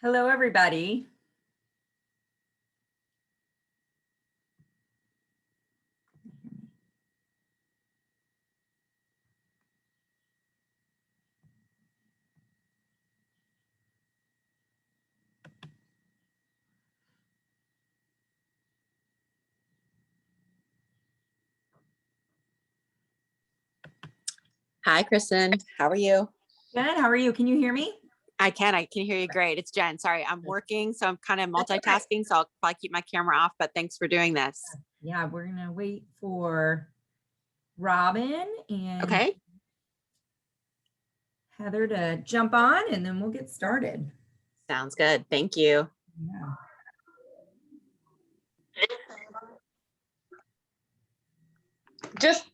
Hello, everybody. Hi, Kristen. How are you? Good. How are you? Can you hear me? I can hear you great. It's Jen. Sorry, I'm working, so I'm kind of multitasking, so I'll probably keep my camera off, but thanks for doing this. Yeah, we're going to wait for Robin and Okay. Heather to jump on, and then we'll get started. Sounds good. Thank you. Yeah. Just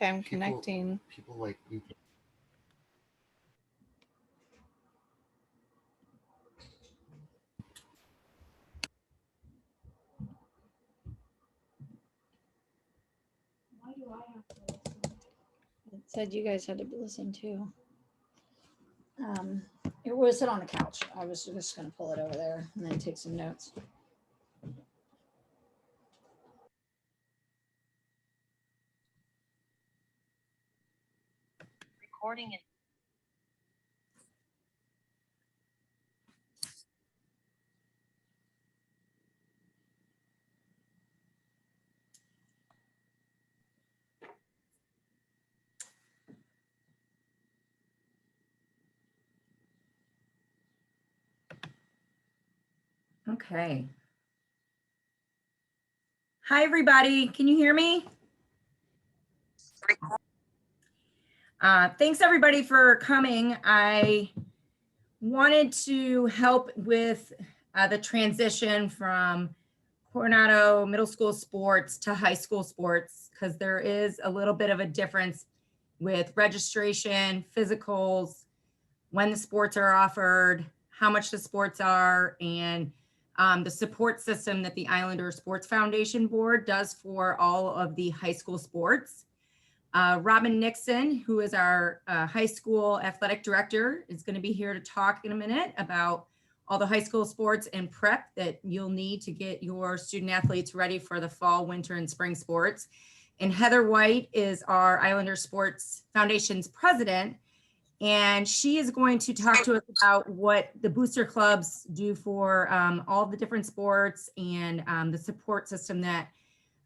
Okay, I'm connecting. People like you. Why do I have to listen? It said you guys had to listen too. It was sit on the couch. I was just going to pull it over there and then take some notes. Recording in Okay. Hi, everybody. Can you hear me? Thanks, everybody, for coming. I wanted to help with the transition from Coronado middle school sports to high school sports, because there is a little bit of a difference with registration, physicals, when the sports are offered, how much the sports are, and the support system that the Islander Sports Foundation Board does for all of the high school sports. Robin Nixon, who is our high school athletic director, is going to be here to talk in a minute about all the high school sports and prep that you'll need to get your student athletes ready for the fall, winter, and spring sports. And Heather White is our Islander Sports Foundation's president, and she is going to talk to us about what the booster clubs do for all the different sports and the support system that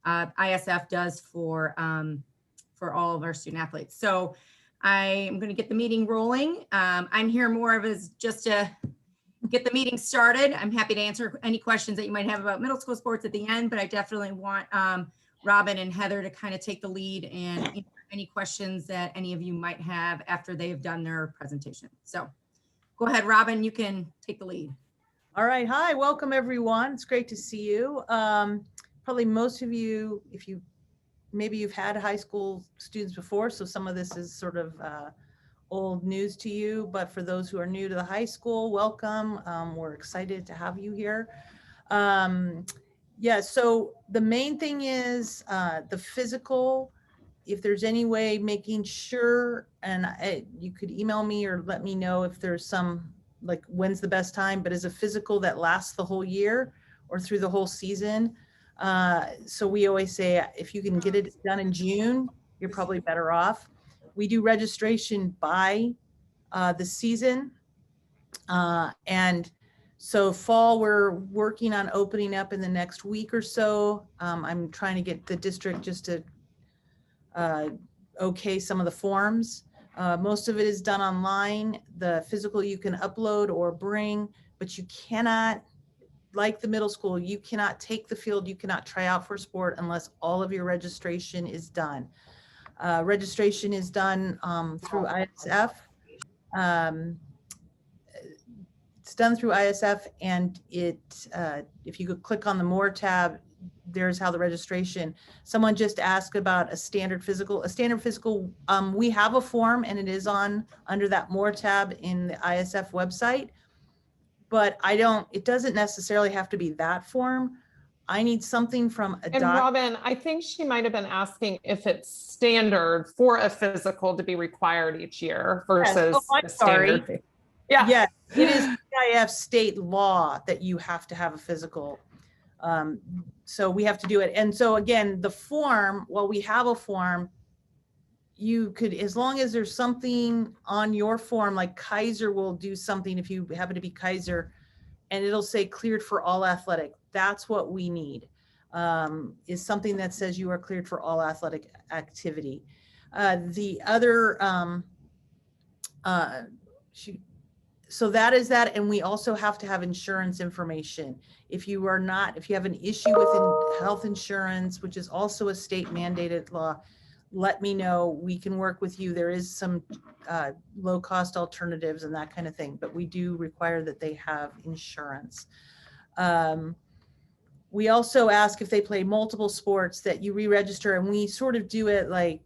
ISF does for all of our student athletes. So I am going to get the meeting rolling. I'm here more of as just to get the meeting started. I'm happy to answer any questions that you might have about middle school sports at the end, but I definitely want Robin and Heather to kind of take the lead and answer any questions that any of you might have after they've done their presentation. So go ahead, Robin, you can take the lead. All right. Hi, welcome everyone. It's great to see you. Probably most of you, maybe you've had high school students before, so some of this is sort of old news to you, but for those who are new to the high school, welcome. We're excited to have you here. Yeah, so the main thing is the physical. If there's any way making sure, and you could email me or let me know if there's some, like when's the best time, but is a physical that lasts the whole year or through the whole season. So we always say, if you can get it done in June, you're probably better off. We do registration by the season. And so fall, we're working on opening up in the next week or so. I'm trying to get the district just to okay some of the forms. Most of it is done online. The physical you can upload or bring, but you cannot, like the middle school, you cannot take the field, you cannot try out for sport unless all of your registration is done. Registration is done through ISF. It's done through ISF, and if you could click on the More tab, there's how the registration. Someone just asked about a standard physical. A standard physical, we have a form, and it is under that More tab in the ISF website, but it doesn't necessarily have to be that form. I need something from a And Robin, I think she might have been asking if it's standard for a physical to be required each year versus I'm sorry. standard. Yeah. Yes, it is CIF state law that you have to have a physical. So we have to do it. And so again, the form, well, we have a form, you could, as long as there's something on your form, like Kaiser will do something if you happen to be Kaiser, and it'll say cleared for all athletic. That's what we need, is something that says you are cleared for all athletic activity. The other, so that is that. And we also have to have insurance information. If you have an issue with health insurance, which is also a state mandated law, let me know. We can work with you. There is some low cost alternatives and that kind of thing, but we do require that they have insurance. We also ask if they play multiple sports that you re-register, and we sort of do it like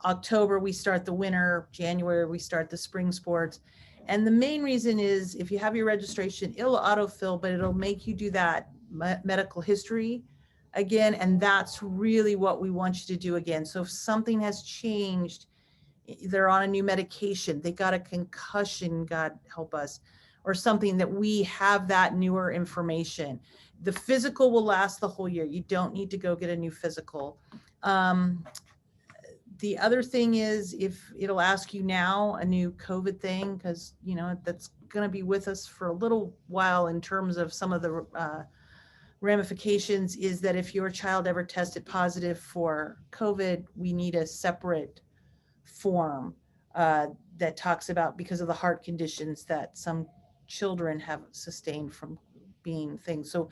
October, we start the winter, January, we start the spring sports. And the main reason is if you have your registration, it'll autofill, but it'll make you do that medical history again. And that's really what we want you to do again. So if something has changed, they're on a new medication, they got a concussion, God help us, or something, that we have that newer information. The physical will last the whole year. You don't need to go get a new physical. The other thing is, if it'll ask you now a new COVID thing, because that's going to be with us for a little while in terms of some of the ramifications, is that if your child ever tested positive for COVID, we need a separate form that talks about, because of the heart conditions that some children have sustained from being things. So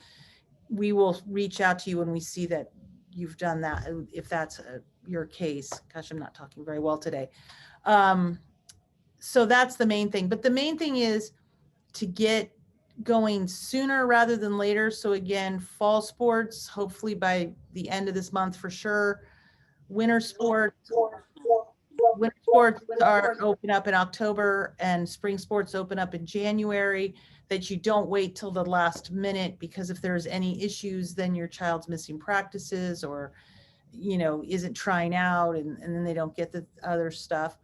we will reach out to you when we see that you've done that, if that's your case. Gosh, I'm not talking very well today. So that's the main thing. But the main thing is to get going sooner rather than later. So again, fall sports, hopefully by the end of this month for sure. Winter sports, winter sports are open up in October and spring sports open up in January, that you don't wait till the last minute, because if there's any issues, then your child's missing practices or, isn't trying out, and then they don't get the other stuff.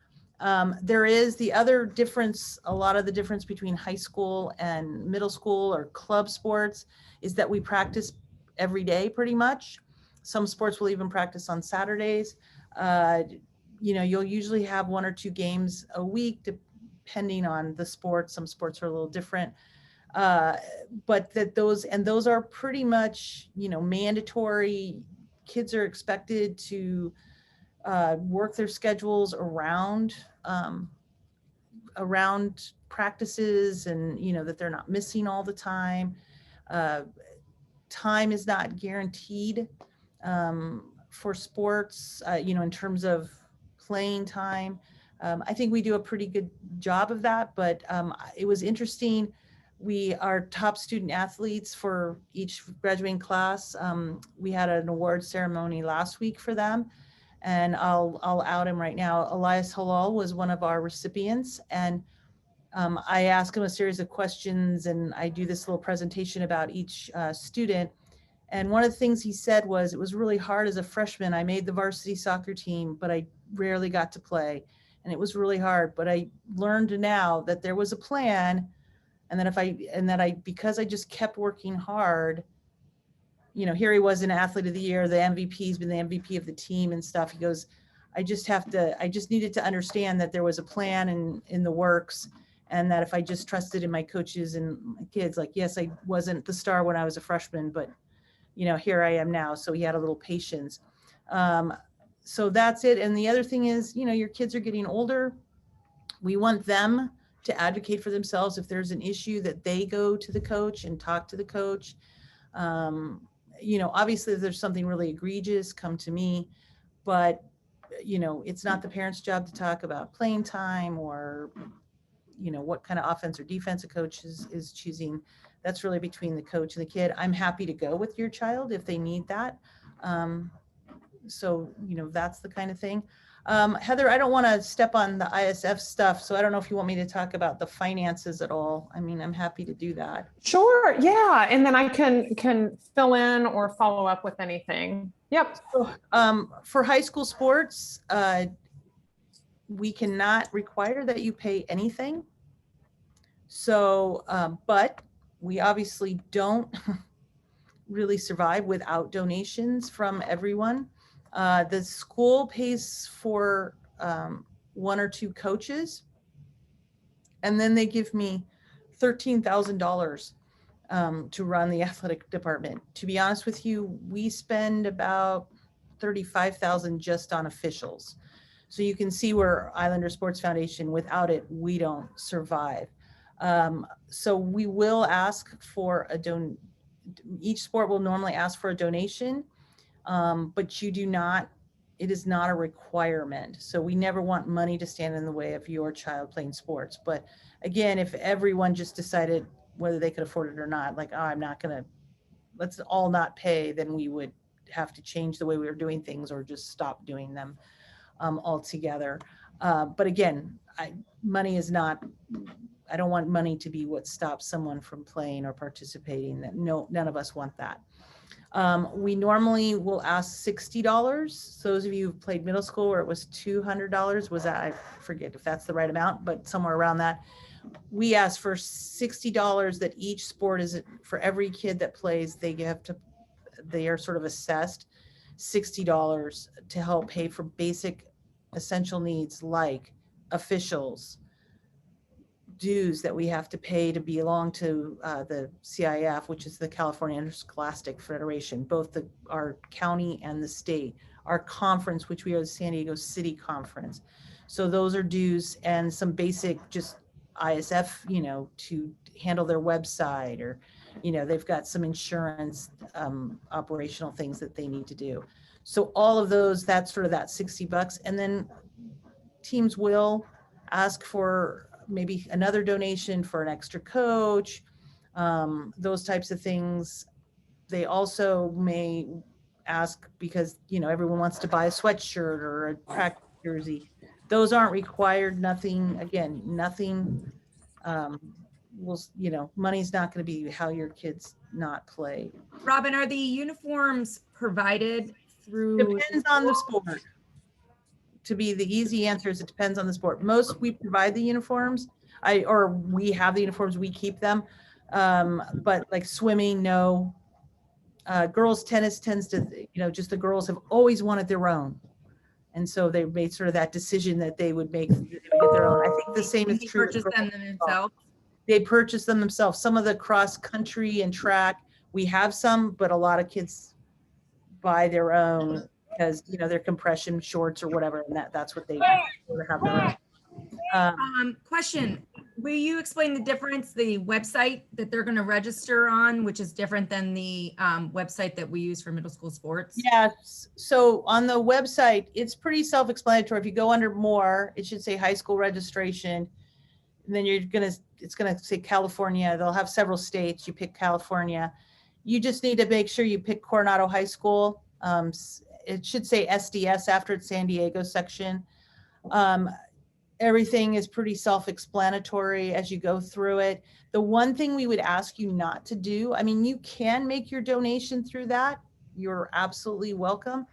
There is the other difference, a lot of the difference between high school and middle school or club sports is that we practice every day pretty much. Some sports will even practice on Saturdays. You'll usually have 1 or 2 games a week, depending on the sport. Some sports are a little different. But those are pretty much, mandatory. Kids are expected to work their schedules around practices, and that they're not missing all the time. Time is not guaranteed for sports, in terms of playing time. I think we do a pretty good job of that, but it was interesting. Our top student athletes for each graduating class, we had an award ceremony last week for them, and I'll out him right now. Elias Halal was one of our recipients, and I ask him a series of questions, and I do this little presentation about each student. And one of the things he said was, it was really hard as a freshman. I made the varsity soccer team, but I rarely got to play. And it was really hard, but I learned now that there was a plan. And that because I just kept working hard, here he was, an athlete of the year, the MVP, he's been the MVP of the team and stuff. He goes, I just needed to understand that there was a plan in the works. And that if I just trusted in my coaches and my kids, like, yes, I wasn't the star when I was a freshman, but here I am now. So he had a little patience. So that's it. And the other thing is, your kids are getting older. We want them to advocate for themselves. If there's an issue, that they go to the coach and talk to the coach. Obviously if there's something really egregious, come to me, but it's not the parent's job to talk about playing time or, what kind of offense or defense a coach is choosing. That's really between the coach and the kid. I'm happy to go with your child if they need that. So, that's the kind of thing. Heather, I don't want to step on the ISF stuff, so I don't know if you want me to talk about the finances at all. I mean, I'm happy to do that. Sure. Yeah. And then I can fill in or follow up with anything. Yep. So, for high school sports, we cannot require that you pay anything. So, but we obviously don't really survive without donations from everyone. The school pays for 1 or 2 coaches, and then they give me $13,000 to run the athletic department. To be honest with you, we spend about $35,000 just on officials. So you can see where Islander Sports Foundation, without it, we don't survive. So we will ask for each sport will normally ask for a donation, but it is not a requirement. So we never want money to stand in the way of your child playing sports. But again, if everyone just decided whether they could afford it or not, like, oh, let's all not pay, then we would have to change the way we were doing things or just stop doing them altogether. But again, I don't want money to be what stops someone from playing or participating. None of us want that. We normally will ask $60. Those of you who've played middle school where it was $200, was that, I forget if that's the right amount, but somewhere around that. We ask for $60 that each sport is, for every kid that plays, they are sort of assessed $60 to help pay for basic essential needs like officials, dues that we have to pay to belong to the CIF, which is the California Interscholastic Federation, both our county and the state, our conference, which we are the San Diego City Conference. So those are dues, and some basic just ISF, to handle their website, or, they've got some insurance operational things that they need to do. So all of those, that's sort of that $60. And then teams will ask for maybe another donation for an extra coach, those types of things. They also may ask, because everyone wants to buy a sweatshirt or a practice jersey, those aren't required. Nothing, again, nothing will, money's not going to be how your kids not play. Robin, are the uniforms provided through? Depends on the sport. To be the easy answer is it depends on the sport. Most we provide the uniforms. We have the uniforms, we keep them. But like swimming, no. Girls tennis tends to, just the girls have always wanted their own. And so they made sort of that decision that they would make, get their own. I think the same is They true. with purchase girls. them themselves? They purchase them themselves. Some of the cross country and track, we have some, but a lot of kids buy their own because, they're compression shorts or whatever, and that's what they have their own. Question, will you explain the difference, the website that they're going to register on, which is different than the website that we use for middle school sports? Yes. So on the website, it's pretty self-explanatory. If you go under more, it should say high school registration. And then it's going to say California. They'll have several states. You pick California. You just need to make sure you pick Coronado High School. It should say SDS after its San Diego section. Everything is pretty self-explanatory as you go through it. The one thing we would ask you not to do, I mean, you can make your donation through that. You're absolutely welcome.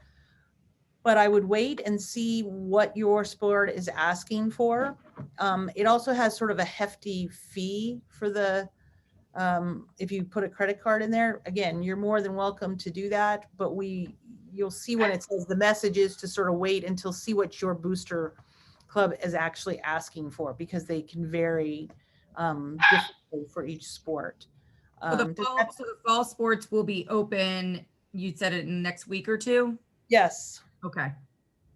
But I would wait and see what your sport is asking for. It also has sort of a hefty fee for the, if you put a credit card in there. Again, you're more than welcome to do that, but you'll see when it says the message is to sort of wait until see what your booster club is actually asking for, because they can vary differently for each sport. So the fall sports will be open, you said it in the next week or two? Yes. Okay.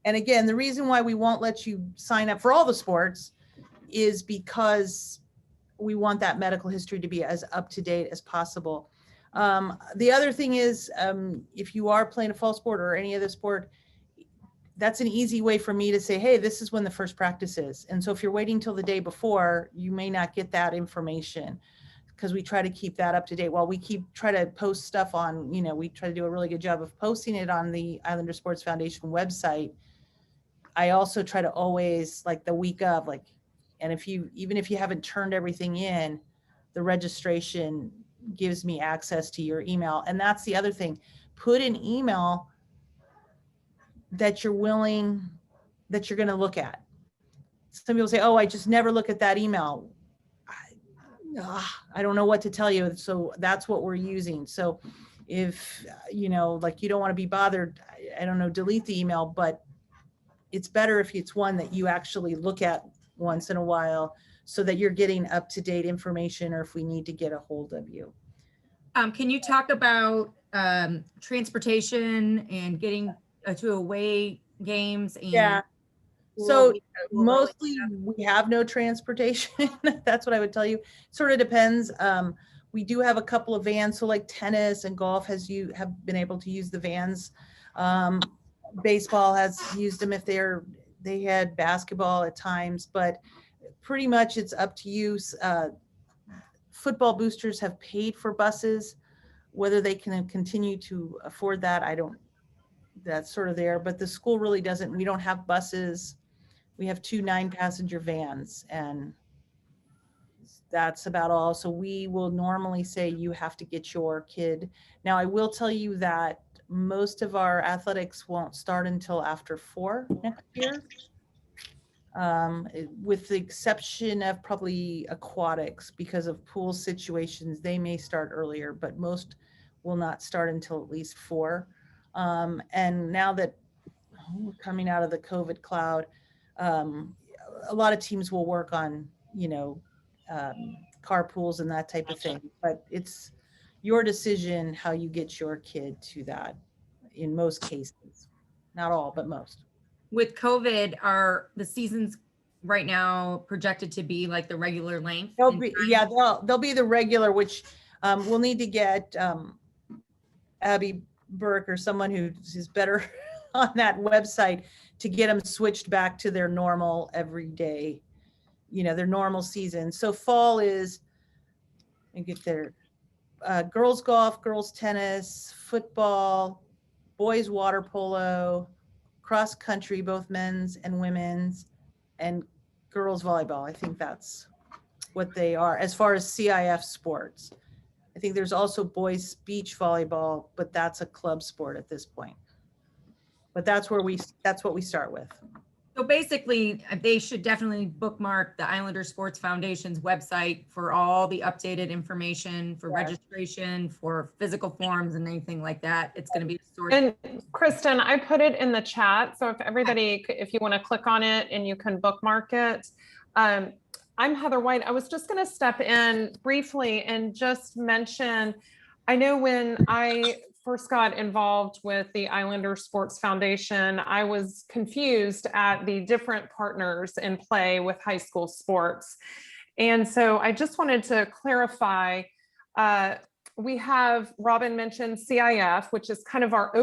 And again, the reason why we won't let you sign up for all the sports is because we want that medical history to be as up to date as possible. The other thing is, if you are playing a fall sport or any other sport, that's an easy way for me to say, hey, this is when the first practice is. And so if you're waiting till the day before, you may not get that information, because we try to keep that up to date. While we try to post stuff on, we try to do a really good job of posting it on the Islander Sports Foundation website. I also try to always, like the week of, and even if you haven't turned everything in, the registration gives me access to your email. And that's the other thing. Put an email that you're going to look at. Some people say, oh, I just never look at that email. I don't know what to tell you. So that's what we're using. So if, you don't want to be bothered, I don't know, delete the email, but it's better if it's one that you actually look at once in a while, so that you're getting up-to-date information, or if we need to get a hold of you. Can you talk about transportation and getting to away games? And Yeah. So mostly we have no transportation. That's what I would tell you. Sort of depends. We do have a couple of vans. So like tennis and golf have been able to use the vans. Baseball has used them if they had basketball at times, but pretty much it's up to you. Football boosters have paid for buses. Whether they can continue to afford that, that's sort of there, but the school really doesn't. We don't have buses. We have 2 9-passenger vans, and that's about all. So we will normally say you have to get your kid. Now, I will tell you that most of our athletics won't start until after 4 next year, with the exception of probably aquatics, because of pool situations. They may start earlier, but most will not start until at least 4. And now that we're coming out of the COVID cloud, a lot of teams will work on, carpools and that type of thing, but it's your decision how you get your kid to that in most cases. Not all, but most. with COVID, are the seasons right now projected to be like the regular length? They'll be the regular, which we'll need to get Abby Burke or someone who is better on that website to get them switched back to their normal everyday, their normal season. So fall is, and get their girls golf, girls tennis, football, boys water polo, cross country, both men's and women's, and girls volleyball. I think that's what they are as far as CIF sports. I think there's also boys beach volleyball, but that's a club sport at this point. But that's what we start with. So basically, they should definitely bookmark the Islander Sports Foundation's website for all the updated information for registration, for physical forms and anything like that. It's going to be a source. And Kristen, I put it in the chat. So if everybody, if you want to click on it and you can bookmark it. I'm Heather White. I was just going to step in briefly and just mention, I know when I first got involved with the Islander Sports Foundation, I was confused at the different partners in play with high school sports. And so I just wanted to clarify, we have, Robin mentioned CIF, which is kind of our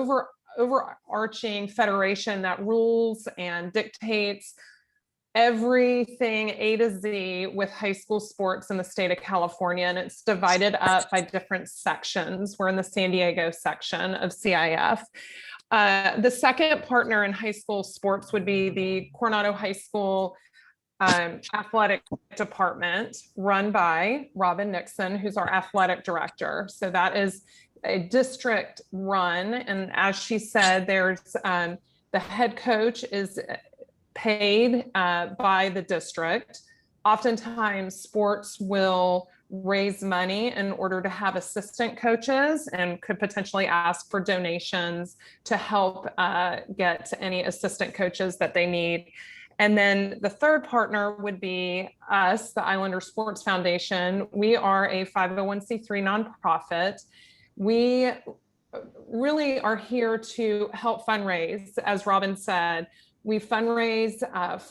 overarching federation that rules and dictates everything A to Z with high school sports in the state of California, and it's divided up by different sections. We're in the San Diego section of CIF. The second partner in high school sports would be the Coronado High School athletic department, run by Robin Nixon, who's our athletic director. So that is a district run, and as she said, there's the head coach is paid by the district. Oftentimes sports will raise money in order to have assistant coaches and could potentially ask for donations to help get any assistant coaches that they need. And then the third partner would be us, the Islander Sports Foundation. We are a 501c3 nonprofit. We really are here to help fundraise, as Robin said. We fundraise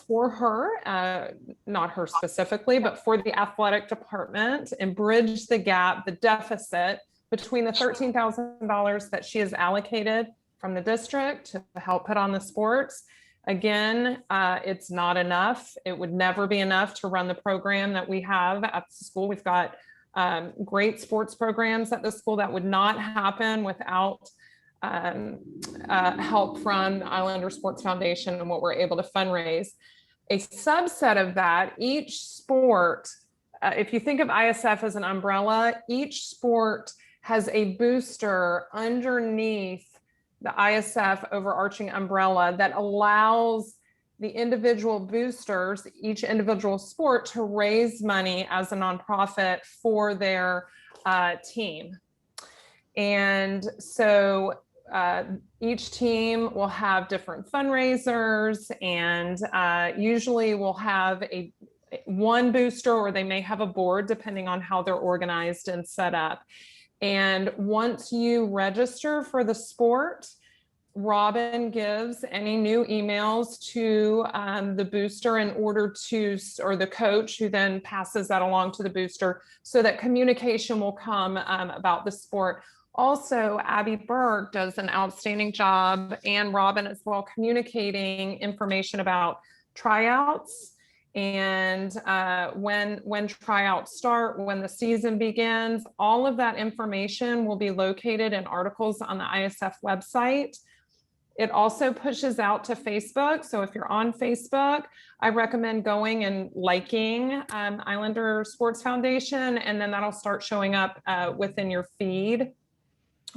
for her, not her specifically, but for the athletic department, and bridge the gap, the deficit between the $13,000 that she has allocated from the district to help put on the sports. Again, it's not enough. It would never be enough to run the program that we have at the school. We've got great sports programs at the school. That would not happen without help from the Islander Sports Foundation and what we're able to fundraise. A subset of that, each sport, if you think of ISF as an umbrella, each sport has a booster underneath the ISF overarching umbrella that allows the individual boosters, each individual sport, to raise money as a nonprofit for their team. And so each team will have different fundraisers, and usually will have one booster, or they may have a board depending on how they're organized and set up. And once you register for the sport, Robin gives any new emails to the booster in order to, or the coach, who then passes that along to the booster, so that communication will come about the sport. Also, Abby Berg does an outstanding job, and Robin as well, communicating information about tryouts and when tryouts start, when the season begins. All of that information will be located in articles on the ISF website. It also pushes out to Facebook. So if you're on Facebook, I recommend going and liking Islander Sports Foundation, and then that'll start showing up within your feed.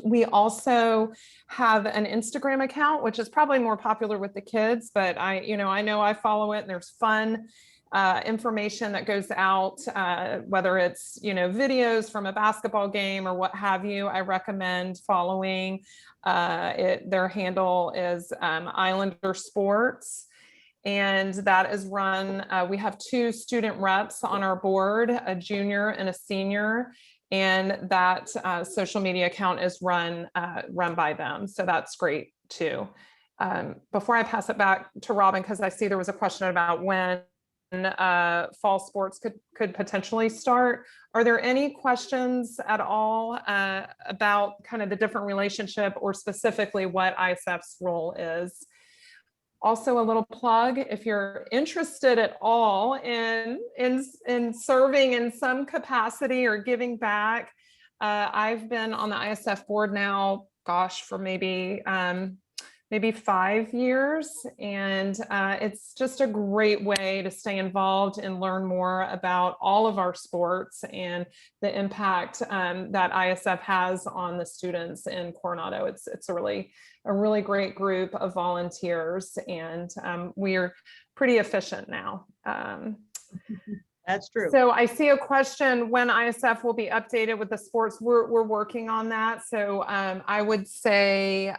We also have an Instagram account, which is probably more popular with the kids, but I know I follow it, and there's fun information that goes out, whether it's, videos from a basketball game or what have you. I recommend following it. Their handle is Islander Sports. And that is run, we have 2 student reps on our board, a junior and a senior. And that social media account is run by them. So that's great too. Before I pass it back to Robin, because I see there was a question about when fall sports could potentially start. Are there any questions at all about kind of the different relationship, or specifically what ISF's role is? Also, a little plug, if you're interested at all in serving in some capacity or giving back, I've been on the ISF board now, for maybe maybe 5 years. And it's just a great way to stay involved and learn more about all of our sports and the impact that ISF has on the students in Coronado. It's a really great group of volunteers, and we're pretty efficient now. That's true. So I see a question when ISF will be updated with the sports. We're working on that. So I would say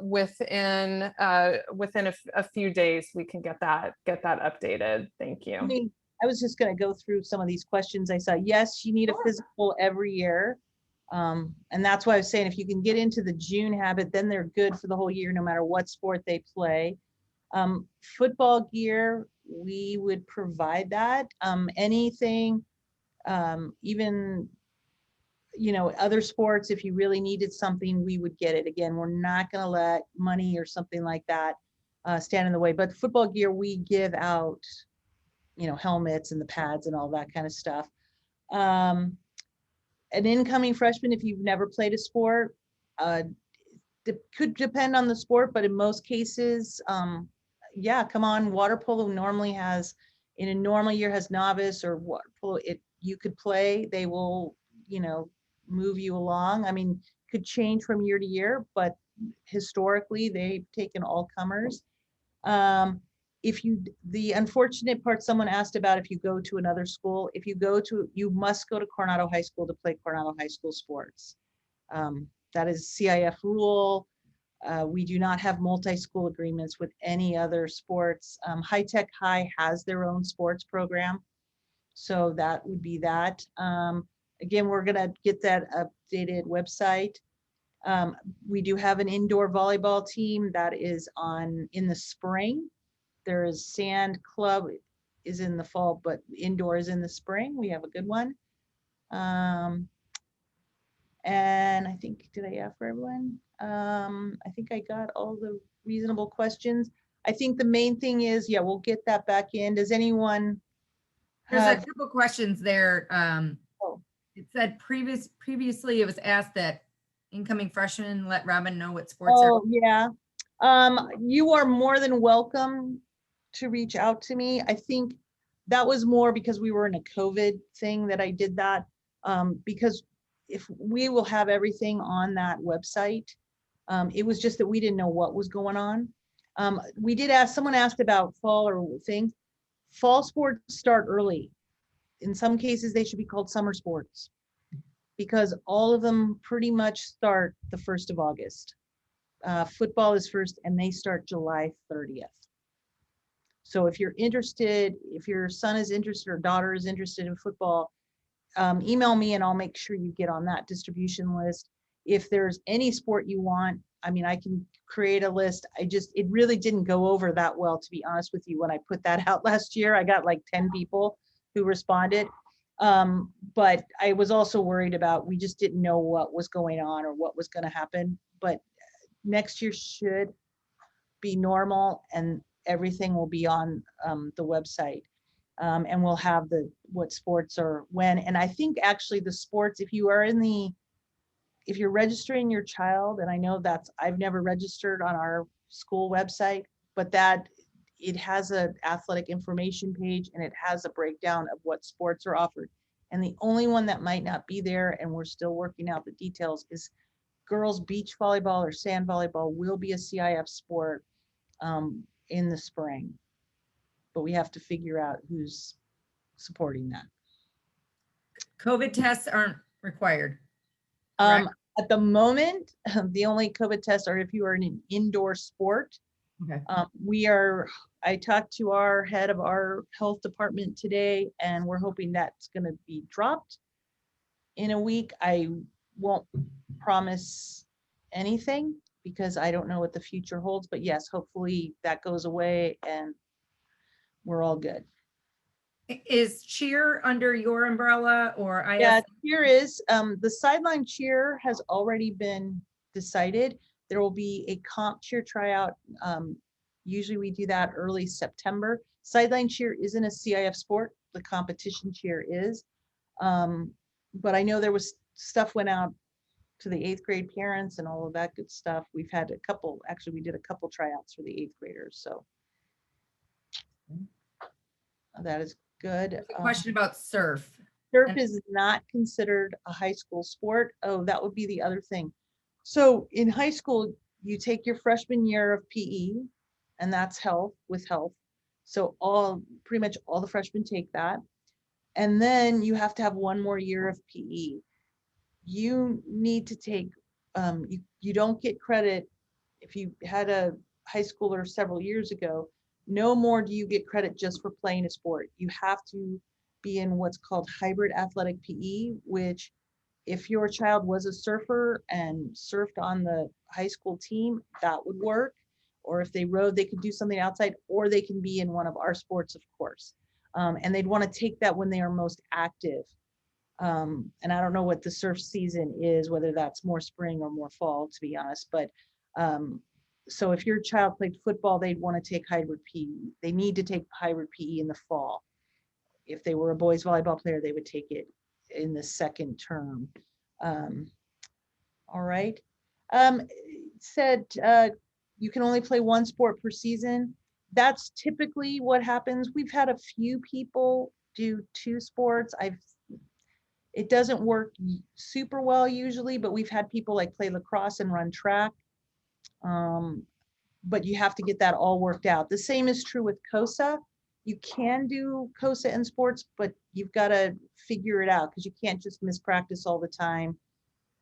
within a few days we can get that updated. Thank you. I was just going to go through some of these questions I saw. Yes, you need a physical every year. And that's why I was saying if you can get into the June habit, then they're good for the whole year, no matter what sport they play. Football gear, we would provide that. Anything, even, other sports, if you really needed something, we would get it. Again, we're not going to let money or something like that stand in the way. But football gear, we give out, helmets and the pads and all that kind of stuff. An incoming freshman, if you've never played a sport, it could depend on the sport, but in most cases, yeah, come on. Water polo normally has, in a normal year, has novice or water polo. You could play. They will, move you along. I mean, could change from year to year, but historically they've taken all comers. The unfortunate part someone asked about, if you go to another school, you must go to Coronado High School to play Coronado High School sports. That is CIF rule. We do not have multi-school agreements with any other sports. High Tech High has their own sports program. So that would be that. Again, we're gonna get that updated website. We do have an indoor volleyball team that is in the spring. There is Sand Club is in the fall, but indoor is in the spring. We have a good one. And I think, did I ask for everyone? I think I got all the reasonable questions. I think the main thing is, yeah, we'll get that back in. Does anyone There's a have, couple questions there. Oh. It said previously it was asked that incoming freshmen let Robin know what sports are. oh, yeah. You are more than welcome to reach out to me. I think that was more because we were in a COVID thing that I did that. Because if we will have everything on that website, it was just that we didn't know what was going on. We did ask, someone asked about fall or things. Fall sports start early. In some cases, they should be called summer sports because all of them pretty much start the 1st of August. Football is first and they start July 30th. So if you're interested, if your son is interested or daughter is interested in football, email me and I'll make sure you get on that distribution list. If there's any sport you want, I mean, I can create a list. It really didn't go over that well, to be honest with you. When I put that out last year, I got like 10 people who responded. But I was also worried about, we just didn't know what was going on or what was going to happen. But next year should be normal and everything will be on the website. And we'll have what sports are when. And I think actually the sports, if you're registering your child, and I know I've never registered on our school website, but it has an athletic information page and it has a breakdown of what sports are offered. And the only one that might not be there, and we're still working out the details, is girls beach volleyball or sand volleyball will be a CIF sport in the spring. But we have to figure out who's supporting that. COVID tests aren't required. At the moment, the only COVID tests are if you are in an indoor sport. Okay. I talked to our head of our health department today, and we're hoping that's going to be dropped in a week. I won't promise anything because I don't know what the future holds, but yes, hopefully that goes away and we're all good. Is cheer under your umbrella or IS? Yeah, cheer is, the sideline cheer has already been decided. There will be a comp cheer tryout. Usually we do that early September. Sideline cheer isn't a CIF sport. The competition cheer is. But I know there was stuff went out to the 8th grade parents and all of that good stuff. We've had a couple, actually, we did a couple tryouts for the 8th graders, so that is good. There's a question about surf. Surf and- is not considered a high school sport. Oh, that would be the other thing. So in high school, you take your freshman year of PE, and that's health with health. So pretty much all the freshmen take that. And then you have to have one more year of PE. You need to take, you don't get credit if you had a high schooler several years ago. No more do you get credit just for playing a sport. You have to be in what's called hybrid athletic PE, which if your child was a surfer and surfed on the high school team, that would work. Or if they rode, they could do something outside, or they can be in one of our sports, of course. And they'd want to take that when they are most active. And I don't know what the surf season is, whether that's more spring or more fall, to be honest. But so if your child played football, they'd want to take hybrid PE. They need to take hybrid PE in the fall. If they were a boys volleyball player, they would take it in the second term. All right. Said you can only play one sport per season. That's typically what happens. We've had a few people do 2 sports. It doesn't work super well usually, but we've had people like play lacrosse and run track. But you have to get that all worked out. The same is true with COSA. You can do COSA in sports, but you've got to figure it out because you can't just miss practice all the time,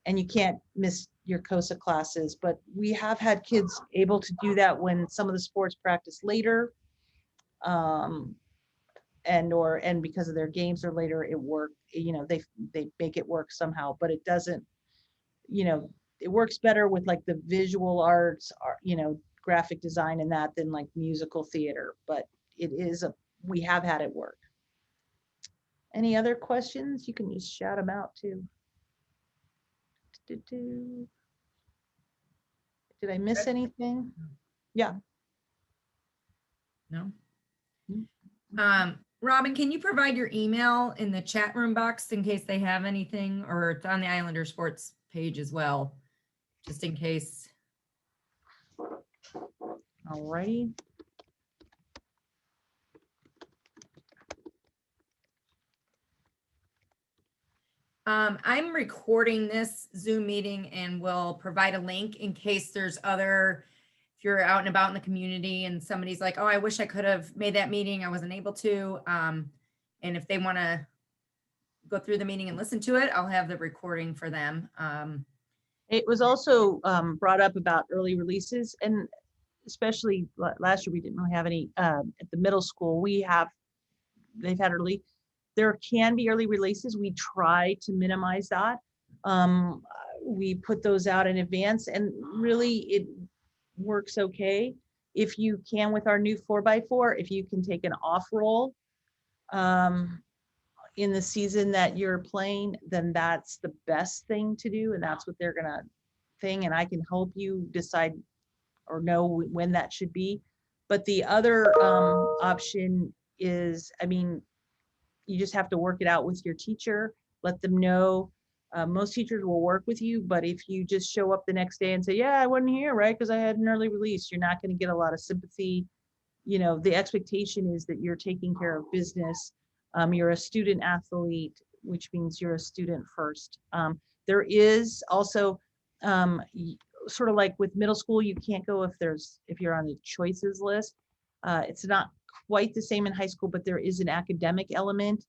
and you can't miss your COSA classes. But we have had kids able to do that when some of the sports practice later, and because of their games are later, it worked. They make it work somehow, but it doesn't. It works better with like the visual arts, graphic design and that than like musical theater. But we have had it work. Any other questions? You can just shout them out too. Did I miss anything? Yeah. No. Mm. Robin, can you provide your email in the chat room box in case they have anything, or it's on the Islander Sports page as well, just in case. All righty. I'm recording this Zoom meeting and will provide a link in case there's if you're out and about in the community and somebody's like, oh, I wish I could have made that meeting, I wasn't able to. And if they want to go through the meeting and listen to it, I'll have the recording for them. It was also brought up about early releases, and especially last year we didn't really have any at the middle school. They've had early. There can be early releases. We try to minimize that. We put those out in advance, and really it works okay. If you can, with our new 4x4, if you can take an off roll in the season that you're playing, then that's the best thing to do, and that's what they're gonna thing, and I can help you decide or know when that should be. But the other option is, you just have to work it out with your teacher, let them know. Most teachers will work with you, but if you just show up the next day and say, yeah, I wasn't here, right, because I had an early release, you're not going to get a lot of sympathy. The expectation is that you're taking care of business. You're a student athlete, which means you're a student first. There is also sort of like with middle school, you can't go if you're on the choices list. It's not quite the same in high school, but there is an academic element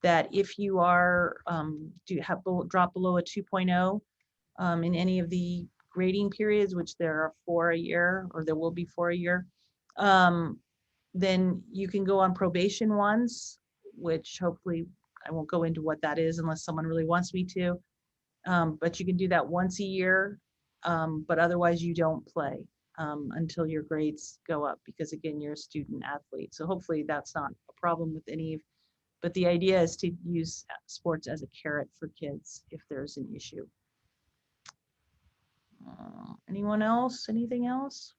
that if you are drop below a 2.0 in any of the grading periods, which there are 4 a year, or there will be 4 a year, then you can go on probation once, which hopefully I won't go into what that is unless someone really wants me to. But you can do that once a year, but otherwise you don't play until your grades go up, because again, you're a student athlete. So hopefully that's not a problem with but the idea is to use sports as a carrot for kids if there's an issue. Anyone else? Anything else?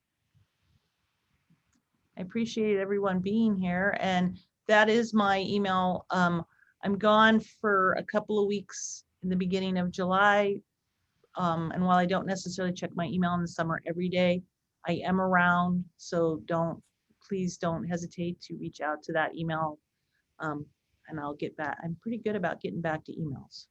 I appreciate everyone being here, and that is my email. I'm gone for a couple of weeks in the beginning of July. And while I don't necessarily check my email in the summer every day, I am around, so please don't hesitate to reach out to that email. And I'll get back. I'm pretty good about getting back to emails.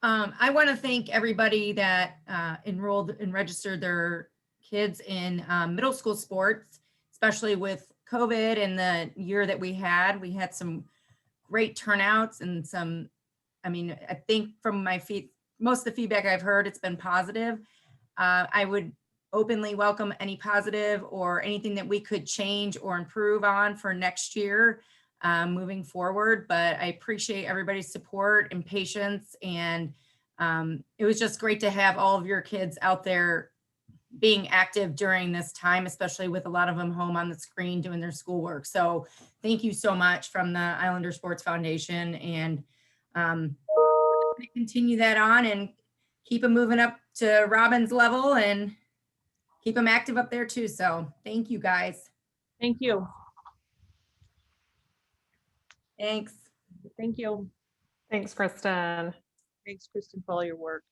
I want to thank everybody that enrolled and registered their kids in middle school sports, especially with COVID and the year that we had. We had some great turnouts and some, I mean, I think from most of the feedback I've heard, it's been positive. I would openly welcome any positive or anything that we could change or improve on for next year moving forward. But I appreciate everybody's support and patience. And it was just great to have all of your kids out there being active during this time, especially with a lot of them home on the screen doing their schoolwork. So thank you so much from the Islander Sports Foundation. And continue that on and keep them moving up to Robin's level and keep them active up there too. So thank you guys. Thank you. Thanks. Thank you. Thanks, Kristen. Thanks, Kristen, for all your work.